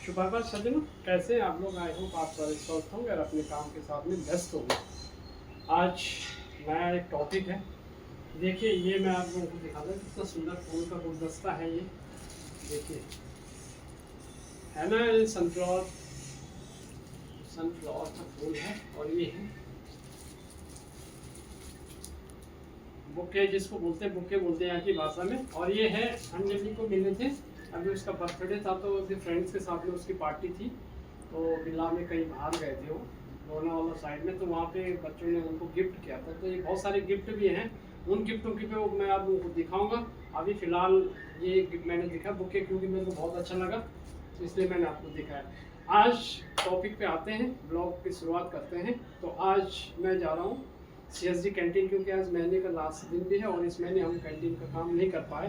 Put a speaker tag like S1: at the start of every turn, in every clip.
S1: शुभाकर सज्जनों, कैसे हैं आप लोग? आई होप आप सारे स्वस्थ होंगे और अपने काम के साथ में व्यस्त होंगे। आज नया एक टॉपिक है। देखिए, ये मैं आप लोगों को दिखा दूँ, कितना सुंदर फूल का गुलदस्ता है ये। देखिए, है ना, ये सनफ्लावर का फूल है। और ये है बुके, जिसको बोलते हैं बुके बोलते हैं यहाँ की भाषा में। और ये है अंजलि को मिले थे, अभी उसका बर्थडे था तो उसके फ्रेंड्स के साथ में उसकी पार्टी थी। तो बिल्ला में कहीं बाहर गए थे वो, लोनावाला साइड में, तो वहाँ पे बच्चों ने उनको गिफ्ट किया था। तो ये बहुत सारे गिफ्ट भी हैं, उन गिफ्टों की पे मैं आप लोगों को दिखाऊंगा। अभी फ़िलहाल ये मैंने देखा बुके, क्योंकि मेरे को बहुत अच्छा लगा, तो इसलिए मैंने आपको दिखाया। आज टॉपिक पे आते हैं, ब्लॉग की शुरुआत करते हैं। तो आज मैं जा रहा हूँ CSD कैंटीन, क्योंकि आज महीने का लास्ट दिन भी है और इस महीने हम कैंटीन का काम नहीं कर पाए।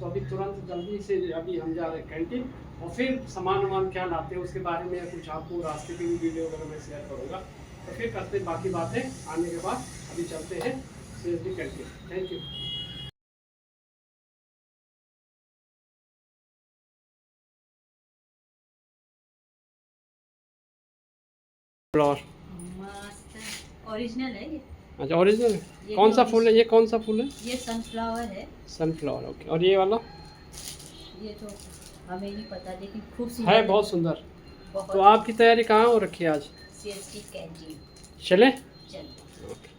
S1: तो अभी तुरंत जल्दी से अभी हम जा रहे हैं कैंटीन, और फिर सामान वामान क्या लाते हैं उसके बारे में कुछ आपको रास्ते की भी वीडियो वगैरह मैं शेयर करूँगा। तो फिर करते बाकी बातें आने के बाद। अभी चलते हैं CSD canteen. Thank you. Flower
S2: मस्त ओरिजिनल है ये।
S1: अच्छा, ओरिजिनल है।
S2: ये
S1: कौन सा
S2: भी
S1: फूल है ये? कौन सा फूल है?
S2: ये सनफ्लावर है।
S1: Sunflower, okay. और ये वाला?
S2: ये तो हमें नहीं पता, लेकिन खूब
S1: है
S2: सुंदर
S1: बहुत सुंदर।
S2: बहुत।
S1: तो आपकी तैयारी कहाँ हो रखी है आज?
S2: CSD कैंटीन
S1: चले?
S2: चल।
S1: ओके।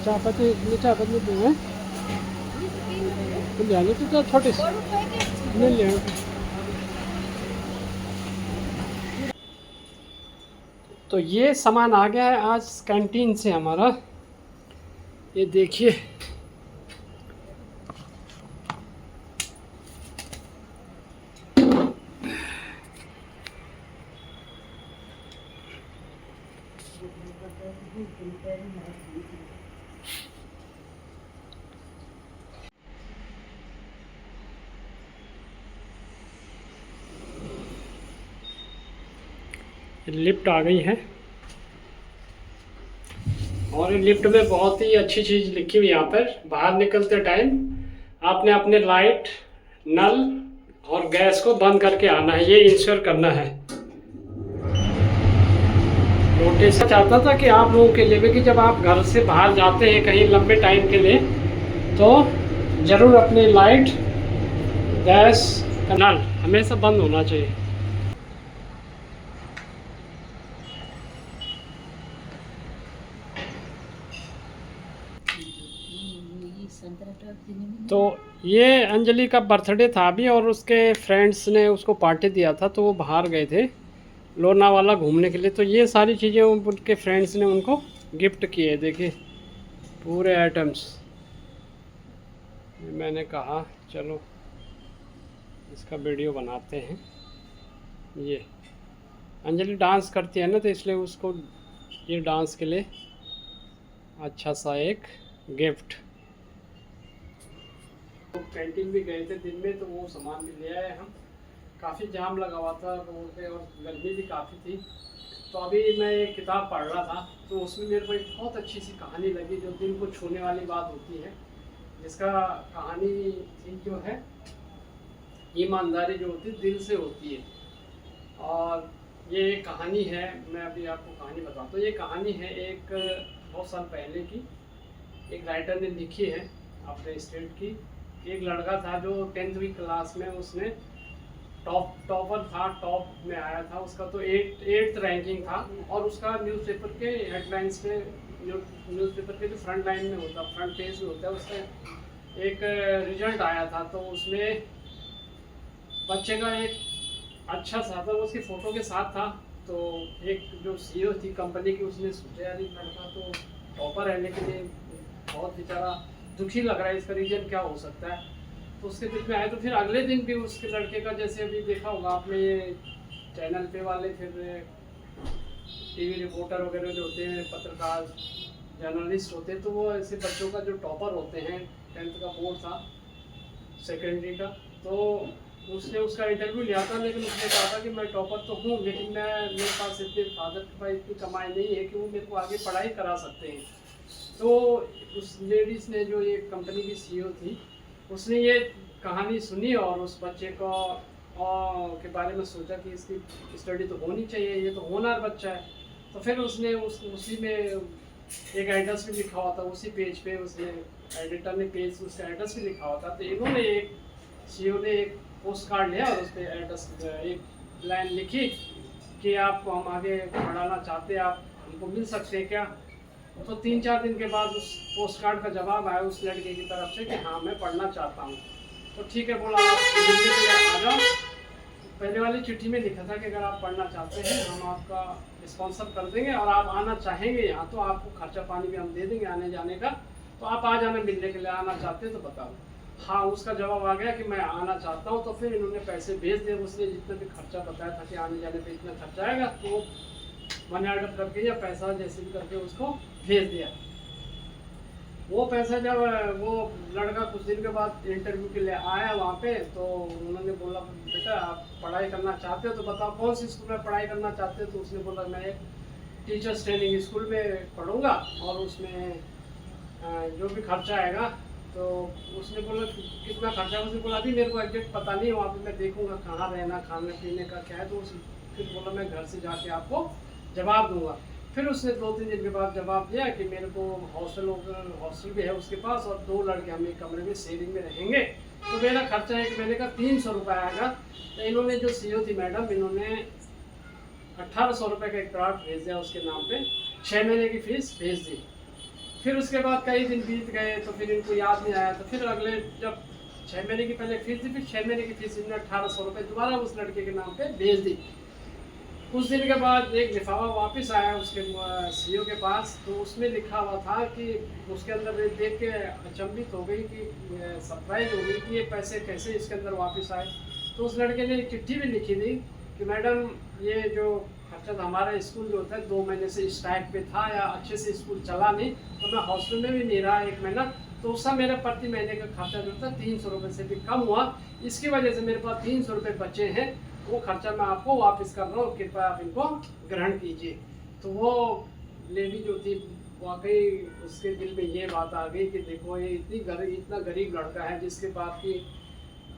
S1: चायपत्ती देंगे तो जाने तो छोटे से मिल जाएंगे। तो ये सामान आ गया है आज कैंटीन से हमारा। ये देखिए, लिफ्ट आ गई है और लिफ्ट में बहुत ही अच्छी चीज़ लिखी हुई। यहाँ पर बाहर निकलते टाइम आपने अपने लाइट, नल और गैस को बंद करके आना है, ये इंश्योर करना है। नोटिस चाहता था कि आप लोगों के लिए भी, कि जब आप घर से बाहर जाते हैं कहीं लंबे टाइम के लिए, तो ज़रूर अपनी लाइट, गैस का नल हमेशा बंद होना चाहिए।
S2: संतरा टॉप देने में
S1: तो ये अंजलि का बर्थडे था अभी, और उसके फ्रेंड्स ने उसको पार्टी दिया था, तो वो बाहर गए थे लोनावाला घूमने के लिए। तो ये सारी चीज़ें उनके फ्रेंड्स ने उनको गिफ्ट किए। देखिए पूरे आइटम्स। मैंने कहा चलो इसका वीडियो बनाते हैं। ये अंजलि डांस करती है ना, तो इसलिए उसको ये डांस के लिए अच्छा सा एक गिफ्ट। तो कैंटीन भी गए थे दिन में, तो वो सामान भी ले आए हम। काफ़ी जाम लगा हुआ था रोड पे और गर्मी भी काफ़ी थी। तो अभी मैं एक किताब पढ़ रहा था, तो उसमें मेरे को एक बहुत अच्छी सी कहानी लगी, जो दिल को छूने वाली बात होती है। जिसका कहानी थी जो है, ईमानदारी जो होती है दिल से होती है। और ये एक कहानी है, मैं अभी आपको कहानी बताता हूँ। ये कहानी है एक बहुत साल पहले की, एक राइटर ने लिखी है अपने स्टेट की। एक लड़का था जो 10वीं क्लास में उसने टॉपर था, टॉप में आया था। उसका तो 8th रैंकिंग था, और उसका न्यूज़पेपर के हेडलाइंस पे, न्यूज़पेपर के जो फ्रंट लाइन में होता, फ्रंट पेज में होता है, उसका एक रिजल्ट आया था। तो उसमें बच्चे का एक अच्छा सा था, उसकी फ़ोटो के साथ था। तो एक जो CEO थी कंपनी की, उसने सोचा यार ये लड़का तो टॉपर है, लेकिन ये बहुत बेचारा दुखी लग रहा है, इसका रीज़न क्या हो सकता है। तो उसके दिल में आया। तो फिर अगले दिन भी उसके लड़के का, जैसे अभी देखा होगा आपने ये चैनल पे वाले, फिर टीवी रिपोर्टर वगैरह जो होते हैं, पत्रकार जर्नलिस्ट होते हैं, तो वो ऐसे बच्चों का जो टॉपर होते हैं, 10th का बोर्ड था सेकेंडरी का, तो उसने उसका इंटरव्यू लिया था। लेकिन उसने कहा था कि मैं टॉपर तो हूँ, लेकिन मेरे पास इतने फादर के पास इतनी कमाई नहीं है कि वो मेरे को आगे पढ़ाई करा सकते हैं। तो उस लेडीज़ ने, जो ये कंपनी की CEO थी, उसने ये कहानी सुनी और उस बच्चे को के बारे में सोचा कि इसकी स्टडी तो होनी चाहिए, ये तो होनहार बच्चा है। तो फिर उसने उसी में एक एड्रेस भी लिखा हुआ था, उसी पेज पे उसने, एडिटर ने पेज उसका एड्रेस भी लिखा हुआ था। तो इन्होंने एक CEO ने एक पोस्ट कार्ड लिया और उस पर एड्रेस, एक लाइन लिखी कि आपको हम आगे पढ़ाना चाहते हैं, आप हमको मिल सकते हैं क्या। तो 3-4 दिन के बाद उस पोस्ट कार्ड का जवाब आया उस लड़के की तरफ से कि हाँ मैं पढ़ना चाहता हूँ। तो ठीक है, बोला आप मिलने के लिए आ जाओ। पहले वाली चिट्ठी में लिखा था कि अगर आप पढ़ना चाहते हैं हम आपका स्पॉन्सर कर देंगे, और आप आना चाहेंगे यहाँ तो आपको खर्चा पानी भी हम दे देंगे आने जाने का, तो आप आ जाना मिलने के लिए। आना चाहते हैं तो बताओ। हाँ, उसका जवाब आ गया कि मैं आना चाहता हूँ। तो फिर इन्होंने पैसे भेज दिए। उसने जितना भी खर्चा बताया था कि आने जाने पे इतना खर्चा आएगा, तो मनी ऑर्डर करके या पैसा जैसे भी करके उसको भेज दिया। वो पैसा जब वो लड़का कुछ दिन के बाद इंटरव्यू के लिए आया वहाँ पे, तो उन्होंने बोला बेटा आप पढ़ाई करना चाहते हो तो बताओ कौन सी स्कूल में पढ़ाई करना चाहते हो। तो उसने बोला मैं एक टीचर्स ट्रेनिंग स्कूल में पढ़ूंगा, और उसमें जो भी खर्चा आएगा। तो उसने बोला कितना खर्चा। उसने बोला अभी मेरे को एग्जैक्ट पता नहीं है, वहाँ पे मैं देखूंगा कहाँ रहना, खाने पीने का क्या है। तो फिर बोला मैं घर से जाके आपको जवाब दूंगा। फिर उसने 2-3 दिन के बाद जवाब दिया कि मेरे को हॉस्टल भी है उसके पास, और 2 लड़के हम एक कमरे में शेयरिंग में रहेंगे, तो मेरा खर्चा एक महीने का 300 रुपये आएगा। तो इन्होंने जो CEO थी मैडम, इन्होंने 1800 रुपये का एक ड्राफ्ट भेज दिया उसके नाम पे, 6 महीने की फीस भेज दी। फिर उसके बाद कई दिन बीत गए, तो फिर इनको याद नहीं आया। तो फिर अगले जब 6 महीने की पहले फीस दी, फिर 6 महीने की फीस इन्होंने 1800 रुपये दोबारा उस लड़के के नाम पे भेज दी। कुछ दिन के बाद एक लिफाफा वापस आया उसके CEO के पास। तो उसमें लिखा हुआ था कि उसके अंदर देख के अचंभित हो गई, कि सरप्राइज हो गई कि ये पैसे कैसे इसके अंदर वापस आए। तो उस लड़के ने एक चिट्ठी भी लिखी थी कि मैडम ये जो खर्चा था, हमारा स्कूल जो होता है 2 महीने से स्ट्राइक पे था, या अच्छे से स्कूल चला नहीं, तो मैं हॉस्टल में भी नहीं रहा 1 महीना, तो उसका मेरा प्रति महीने का खर्चा जो था 300 रुपये से भी कम हुआ। इसकी वजह से मेरे पास 300 रुपये बचे हैं, वो खर्चा मैं आपको वापस कर रहा हूँ, कृपया आप इनको ग्रहण कीजिए। तो वो लेडी जो थी, वाकई उसके दिल में ये बात आ गई कि देखो ये इतना गरीब लड़का है जिसके बाप की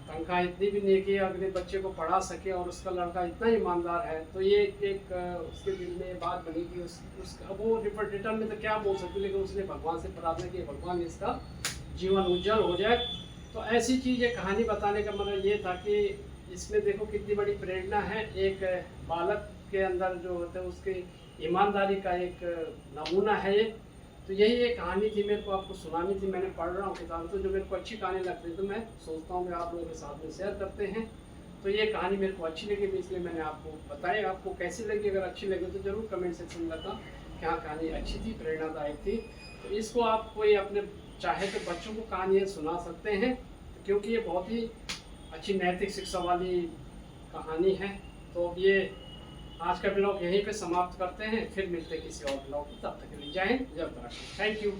S1: तनख्वाह इतनी भी नहीं कि अपने बच्चे को पढ़ा सके, और उसका लड़का इतना ईमानदार है। तो ये एक उसके दिल में बात बनी कि उसका वो रिटर्न में तो क्या बोल सकते, लेकिन उसने भगवान से प्रार्थना की भगवान इसका जीवन उज्जवल हो जाए। तो ऐसी चीज़, एक कहानी बताने का मतलब ये था कि इसमें देखो कितनी बड़ी प्रेरणा है। एक बालक के अंदर जो होता है उसकी ईमानदारी का एक नमूना है ये। तो यही एक कहानी थी, मेरे को आपको सुनानी थी। मैंने पढ़ रहा हूँ किताब, तो जो मेरे को अच्छी कहानी लगती है तो मैं सोचता हूँ कि आप लोगों के साथ में शेयर करते हैं। तो ये कहानी मेरे को अच्छी लगी, इसलिए मैंने आपको बताई। आपको कैसी लगी? अगर अच्छी लगी तो ज़रूर कमेंट सेक्शन में बताओ कि हाँ कहानी अच्छी थी, प्रेरणादायक थी। तो इसको आप कोई अपने चाहे तो बच्चों को कहानियाँ सुना सकते हैं, क्योंकि ये बहुत ही अच्छी नैतिक शिक्षा वाली कहानी है। तो अब ये आज का ब्लॉग यहीं पे समाप्त करते हैं, फिर मिलते हैं किसी और ब्लॉग में। तब तक के लिए जय हिंद, जय उत्तराखंड। Thank you.